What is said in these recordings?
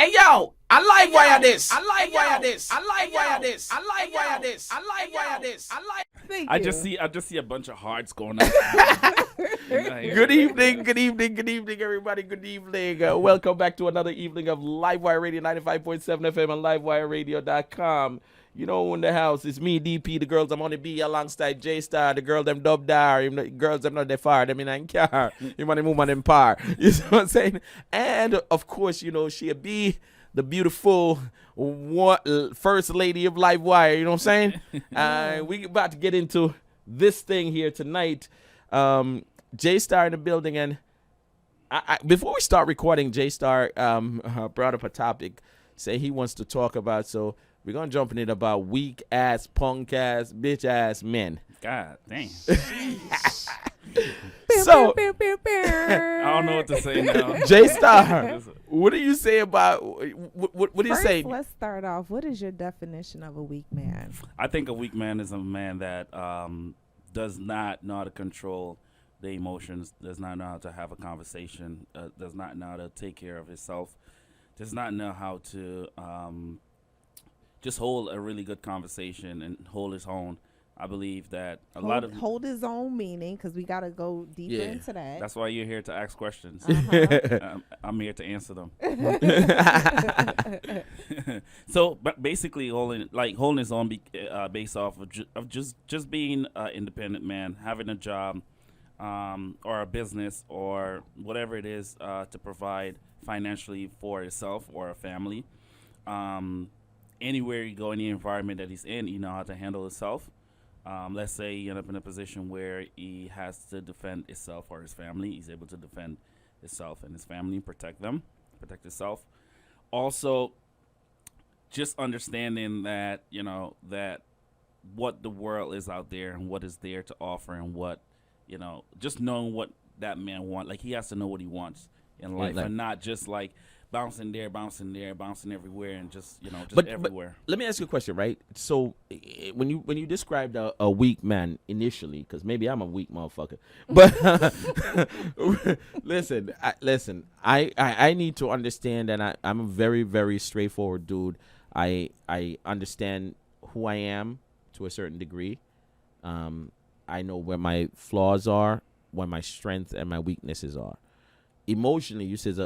Hey yo, I like wire this. I like wire this. I like wire this. I like wire this. I like wire this. I like. I just see a bunch of hearts going on. Good evening, everybody. Good evening. Welcome back to another evening of Livewire Radio 95.7 FM and livewireradio.com. You know, in the house, it's me, DP, the girls I'm on the B alongside J-Star, the girl them dub dar, girls them not that far, them in a car, you want to move on them par. You know what I'm saying? And, of course, you know, she'll be the beautiful first lady of Livewire, you know what I'm saying? We about to get into this thing here tonight. J-Star in the building, and before we start recording, J-Star brought up a topic, say he wants to talk about, so we're going to jump in it about weak-ass, punk-ass, bitch-ass men. God dang. So, I don't know what to say now. J-Star, what do you say about, what do you say? Let's start off. What is your definition of a weak man? I think a weak man is a man that does not know how to control the emotions, does not know how to have a conversation, does not know how to take care of himself, does not know how to just hold a really good conversation and hold his own. I believe that hold his own meaning, because we got to go deeper into that. That's why you're here to ask questions. I'm here to answer them. So, but basically, holding his own based off of just being an independent man, having a job or a business or whatever it is to provide financially for himself or a family. Anywhere you go, any environment that he's in, you know how to handle himself. Let's say you end up in a position where he has to defend himself or his family. He's able to defend himself and his family, protect himself. Also, just understanding that, you know, that what the world is out there and what is there to offer and what, you know, just knowing what that man wants. Like, he has to know what he wants in life and not just like bouncing there, bouncing everywhere, and just, you know, just everywhere. But let me ask you a question, right? So when you described a weak man initially, because maybe I'm a weak motherfucker, but listen, I need to understand that I'm a very, very straightforward dude. I understand who I am to a certain degree. I know where my flaws are, where my strengths and my weaknesses are. Emotionally, you said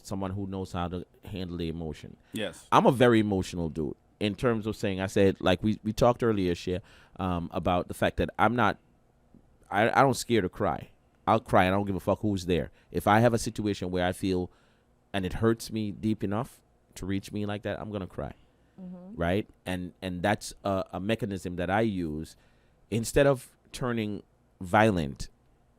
someone who knows how to handle the emotion. Yes. I'm a very emotional dude in terms of saying, I said, like we talked earlier, Shea, about the fact that I don't scare to cry. I'll cry and I don't give a fuck who's there. If I have a situation where I feel and it hurts me deep enough to reach me like that, I'm going to cry. Mm-hmm. Right? And that's a mechanism that I use. Instead of turning violent,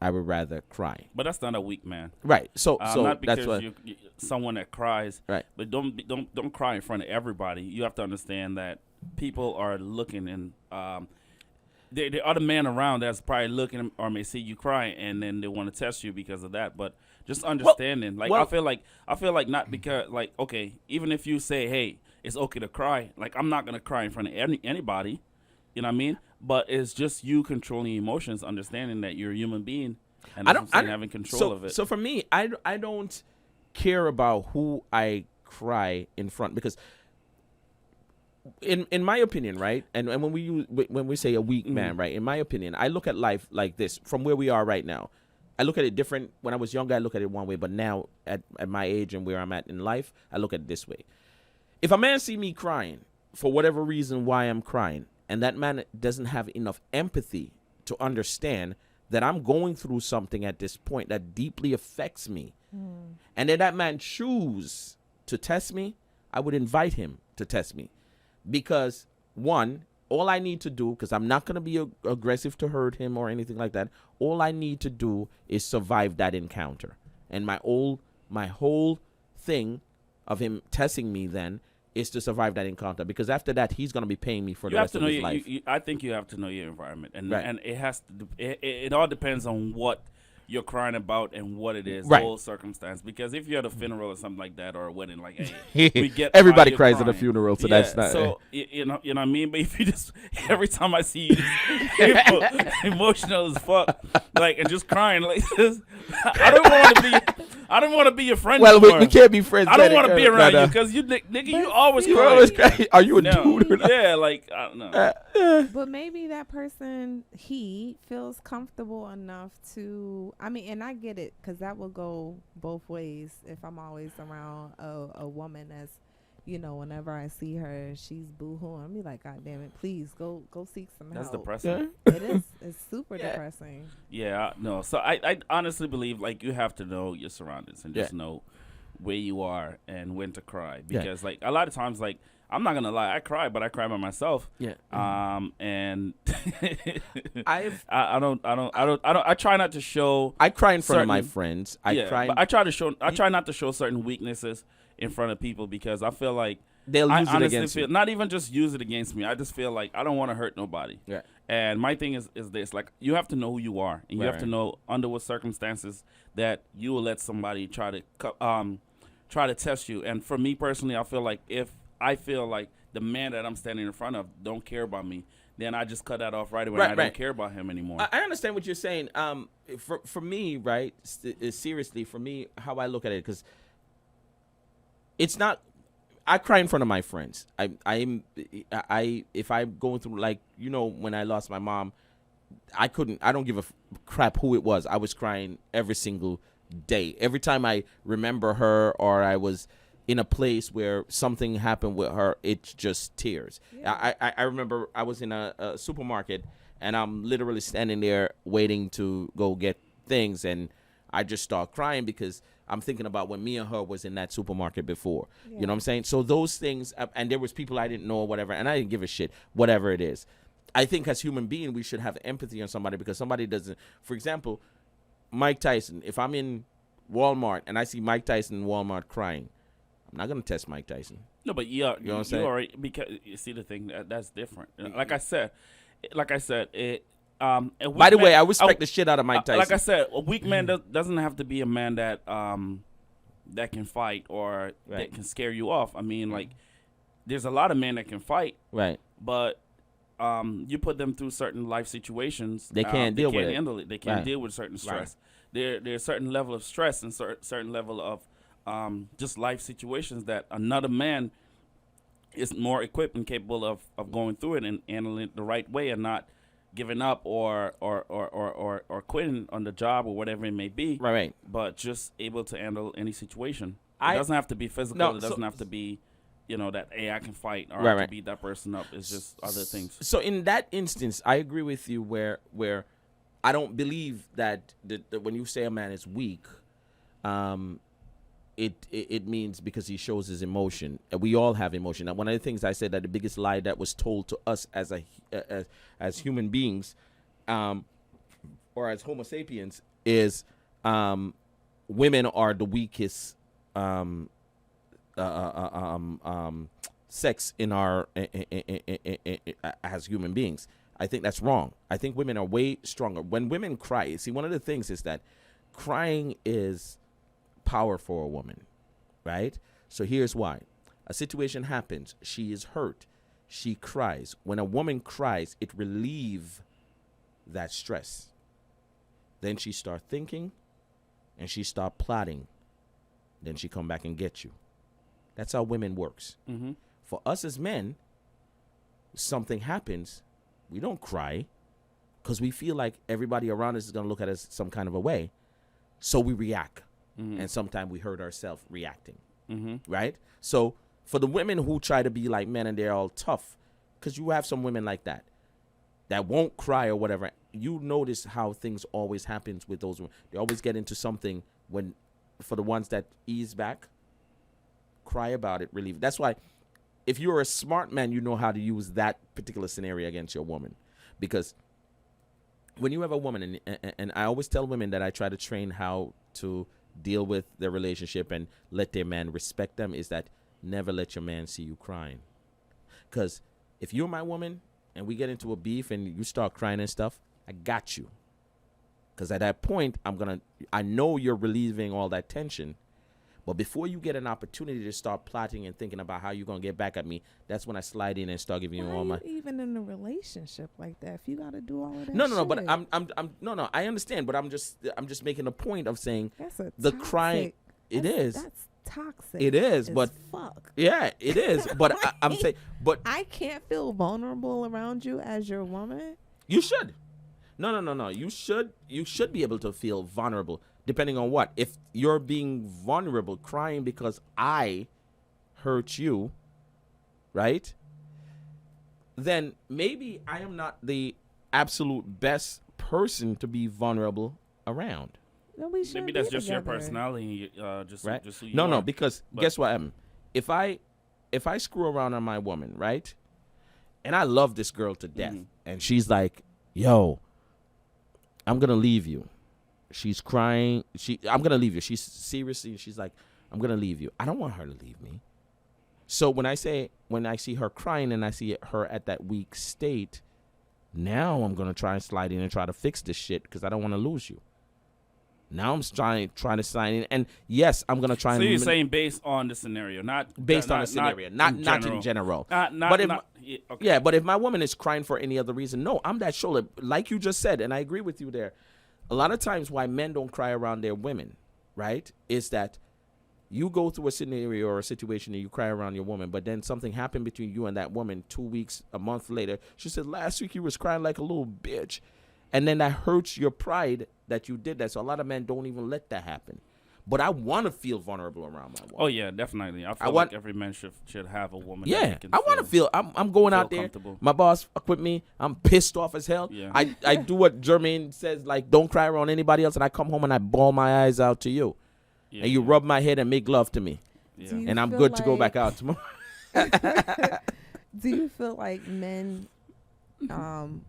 I would rather cry. But that's not a weak man, right? So not because that's what you're someone that cries, right? But don't cry in front of everybody. You have to understand that people are looking, and there are other men around that's probably looking or may see you cry, and then they want to test you because of that. But just understanding, I feel like not because, like, okay, even if you say, hey, it's okay to cry, like, I'm not gonna cry in front of anybody. You know what I mean? But it's just you controlling emotions, understanding that you're a human being, and having control of it. So for me, I don't care about who I cry in front, because in my opinion, right? And when we say a weak man, right? In my opinion, I look at life like this from where we are right now. I look at it different. When I was younger, I look at it one way, but now at my age and where I'm at in life, I look at it this way. If a man see me crying for whatever reason why I'm crying, and that man doesn't have enough empathy to understand that I'm going through something at this point that deeply affects me, and then that man choose to test me, I would invite him to test me. Because, one, all I need to do, because I'm not going to be aggressive to hurt him or anything like that, all I need to do is survive that encounter. And my whole thing of him testing me then is to survive that encounter, because after that he's going to be paying me for the rest of his life. I think you have to know your environment, and right. And it has to. It all depends on what you're crying about and what it is, right. The whole circumstance. Because if you're at a funeral or something like that, or a wedding, like, hey, we get everybody cries crying at a funeral, so yeah, that's not. So you know what I mean. But if you just every time I see you, emotional as fuck, like, and just crying like this, I I don't want to be your friend Well, anymore. we can't be friends. I don't want to be around you you because you, nigga, But you always see- You're always cry. crying. Are you a No. dude? Yeah, like I don't know. But maybe that person, he feels comfortable enough to, I mean, and I get it, because that will go both ways if I'm always around a woman that's, you know, whenever I see her, she's boo-hooing. I'm be like, God damn it, please go seek some That's help. depressing. Yeah. It is. It's super Yeah. depressing. Yeah, no. So I honestly believe like you have to know your surroundings and just Yeah. know where you are and when to cry Yeah. because like a lot of times like I'm not gonna lie, I cry, but I cry by myself. Yeah. And I've I try not to show. I cry in front of my certain- friends. yeah, I cry. but I try not to show certain weaknesses in front of people because I feel like They'll I use it honestly against feel you. not even just use it against me. I just feel like I don't want to hurt nobody. Yeah. And my thing is this: like you have to know who you are, and you have to Right. know under what circumstances that you will let somebody try to test you. And for me personally, I feel like if I feel like the man that I'm standing in front of don't care about me, then I just cut that off right away. Right, and I right. don't care about him anymore. I understand what you're saying. For me, right? Seriously, for me, how I look at it, because it's not. I cry in front of my friends. If I'm going through, like, you know, when I lost my mom, I don't give a crap who it was. I was crying every single day. Every time I remember her or I was in a place where something happened with her, it's just tears. Yeah. I remember I was in a supermarket and I'm literally standing there waiting to go get things, and I just start crying because I'm thinking about when me and her was in that supermarket before. Yeah. You know what I'm saying? So those things, and there was people I didn't know or whatever, and I didn't give a shit, whatever it is. I think as human beings, we should have empathy on somebody because somebody doesn't. For example, Mike Tyson, if I'm in Walmart and I see Mike Tyson in Walmart crying, I'm not going to test Mike Tyson. No, but know what I'm saying? already because you see the thing that's different. Like I said, it. A weak By the way, man- I respect the shit out of Mike Tyson. Like I said, a weak man doesn't have to be a man that that can fight or that Right. can scare you off. I mean, like there's a lot of men that can fight, Right. but you put them through certain life situations, They can't deal with it. handle it. They can't Right. deal with certain stress. Right. There's a certain level of stress and certain level of just life situations that another man is more equipped and capable of going through it and handling it the right way and not giving up or quitting on the job or whatever it may be. Right, right. But just able to handle any situation. It I- doesn't have to be physical. No, It so- doesn't have to be, you know, that hey I can fight or Right, I can right. beat that person up. It's just other things. So in that instance, I agree with you where I don't believe that when you say a man is weak, it means because he shows his emotion. We all have emotion. And one of the things I said that the biggest lie that was told to us as human beings, or as Homo sapiens, is women are the weakest sex in our as human beings. I think that's wrong. I think women are way stronger. When women cry, see, one of the things is that crying is power for a woman, right? So here's why. A situation happens. She is hurt. She cries. When a woman cries, it relieves that stress. Then she start thinking, and she start plotting. Then she come back and get you. That's how women works. Mm-hmm. For us as men, something happens, we don't cry because we feel like everybody around us is going to look at us some kind of a way. So we react. Mm-hmm. And sometimes we hurt ourselves reacting. Mm-hmm. Right? So for the women who try to be like men and they're all tough, because you have some women like that won't cry or whatever, you notice how things always happens with those women. They always get into something when, for the ones that ease back, cry about it, relieve. That's why if you're a smart man, you know how to use that particular scenario against your woman. Because when you have a woman, and I always tell women that I try to train how to deal with their relationship and let their man respect them, is that never let your man see you crying. Because if you're my woman and we get into a beef and you start crying and stuff, I got you. Because at that point, I know you're relieving all that tension. But before you get an opportunity to start plotting and thinking about how you're going to get back at me, that's when I slide in and start giving you Why all my... you even in a relationship like that if you got to do all of that? No, but shit? I'm no, I understand, but I'm just making a point of saying That's a the toxic crying. It is. That's toxic. It is, as but fuck. yeah, it is. But I'm saying, but I can't feel vulnerable around you as your woman. you should. No. You should be able to feel vulnerable, depending on what. If you're being vulnerable, crying because I hurt you, right? Then maybe I am not the absolute best person to be vulnerable around. No, we should. Maybe that's just your personality. Just Right? Just who you No, are. because But- guess what, Em? If I screw around on my woman, right? And I love this girl to death, Mhm. and she's like, "Yo, I'm gonna leave you." She's crying. I'm gonna leave you. She's she's like, "I'm gonna leave you." I don't want her to leave me. So when I see her crying and I see her at that weak state, now I'm gonna try and slide in and try to fix this shit because I don't want to lose you. Now I'm trying to sign in, and yes, I'm gonna try. So and you're saying based on the scenario, not based on not, the scenario, not in general. Not, But if yeah, okay. Yeah, but if my woman is crying for any other reason, no, I'm that shoulder. Like you just said, and I agree with you there. A lot of times why men don't cry around their women, right, is that you go through a scenario or a situation and you cry around your woman, but then something happened between you and that woman 2 weeks, a month later. She said, last week you was crying like a little bitch. And then that hurts your pride that you did that. So a lot of men don't even let that happen. But I want to feel vulnerable around my woman. Oh yeah, definitely. I feel want- like every man should have a woman. that Yeah, he can I want to feel. I'm going feel out there. comfortable. My boss fuck with me. I'm pissed off as hell. Yeah. I do what Jermaine says, like don't cry around anybody else, and I come home and I bawl my eyes out to you, Yeah, and you yeah, rub my head and make love to me, yeah. Do you and I'm feel good to go like- back out tomorrow. Do you feel like men,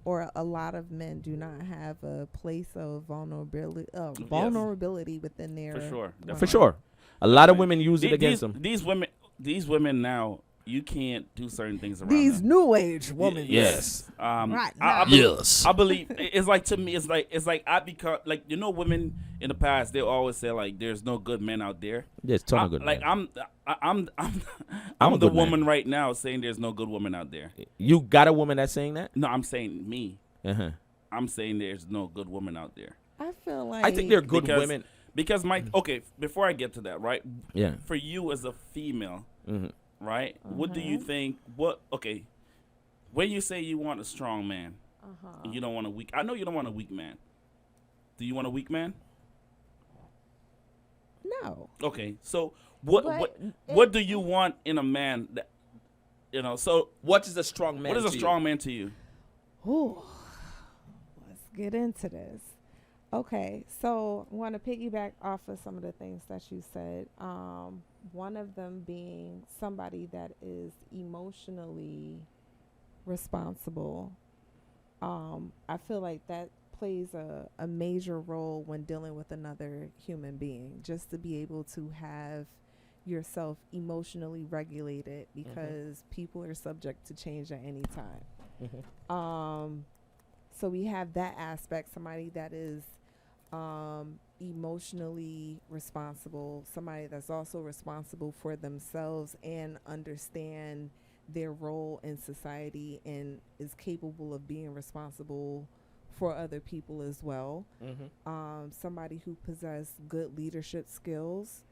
or a lot of men, do not have a place of vulnerability within their For sure. women? For sure, a lot of Definitely. women use it against them. These women now, you can't do certain things around These them. new age women. Yes. Right I now. Yes. believe it's like, to me, it's like I become like, women in the past, they always say like there's no good men out there. There's a ton of good. Like men. I'm I'm a the good man. woman right now saying there's no good woman out there. You got a woman that's saying that? No, I'm saying me. Uh-huh. I'm saying there's no good woman out there. I feel like I think they're good Because- women. Because okay, before I get to that, right? Yeah. For you as a female, hmm right? What do you think? Okay, when you say you want a strong man, and you don't want a weak. I know you don't want a weak man. Do you want a weak man? no. Okay, so what But what do you want in a man that So What is a strong man? what is a to you? strong man to you? Ooh, let's get into this. Okay, so I want to piggyback off of some of the things that you said. One of them being somebody that is emotionally responsible. I feel like that plays a major role when dealing with another human being, just to be able to have yourself emotionally regulated, because people are subject to change at any time. So we have that aspect, somebody that is emotionally responsible, somebody that's also responsible for themselves and understand their role in society and is capable of being responsible for other people as well. Somebody who possesses good leadership skills,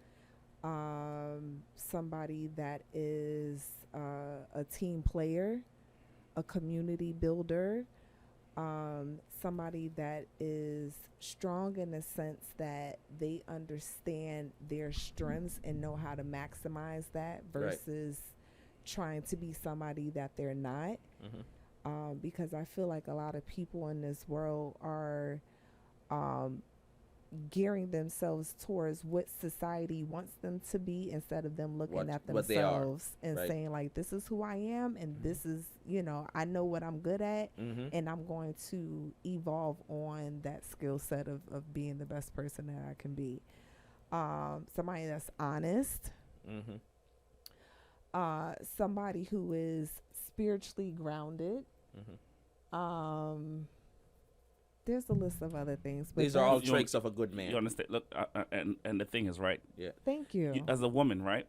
somebody that is a team player, a community builder, somebody that is strong in the sense that they understand their strengths and know how to maximize that versus trying to be somebody that they're not. Because I feel like a lot of people in this world are gearing themselves towards what society wants them to be, instead of them looking at what they are, themselves and right. saying like, this is who I am, and this is, I know what I'm good at, and I'm going to evolve on that skill set of being the best person that I can be. Somebody that's honest, somebody who is spiritually grounded. There's a list of other things, but These are all You- traits of a good man. You understand? Look, and the thing is, right? thank you. As a woman, right?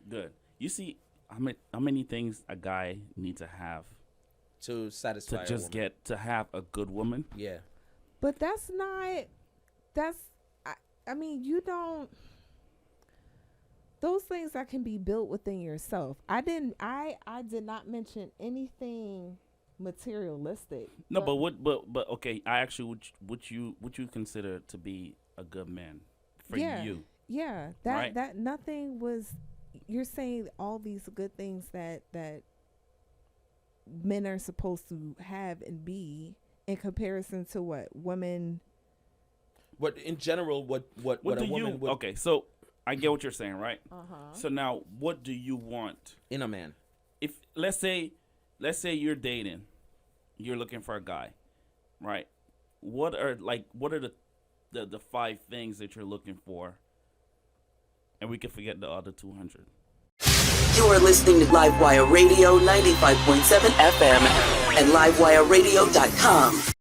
Good. You see how many things a guy needs to have To satisfy to a just woman. get to have a good woman. Yeah. But that's not, I mean, you don't, those things that can be built within yourself. I did not mention anything materialistic. No, but okay. I actually would you consider to be a good man for you? Yeah, Right. that nothing was. You're saying all these good things that men are supposed to have and be in comparison to what women. What in general, what What a do woman you? would Okay, so I get what you're saying, right? Uh-huh. So now, what do you want? in a man. If let's say you're dating, you're looking for a guy, right? What are the 5 things that you're looking for? And we can forget the other 200. You are listening to Livewire Radio 95.7 FM and livewireradio.com.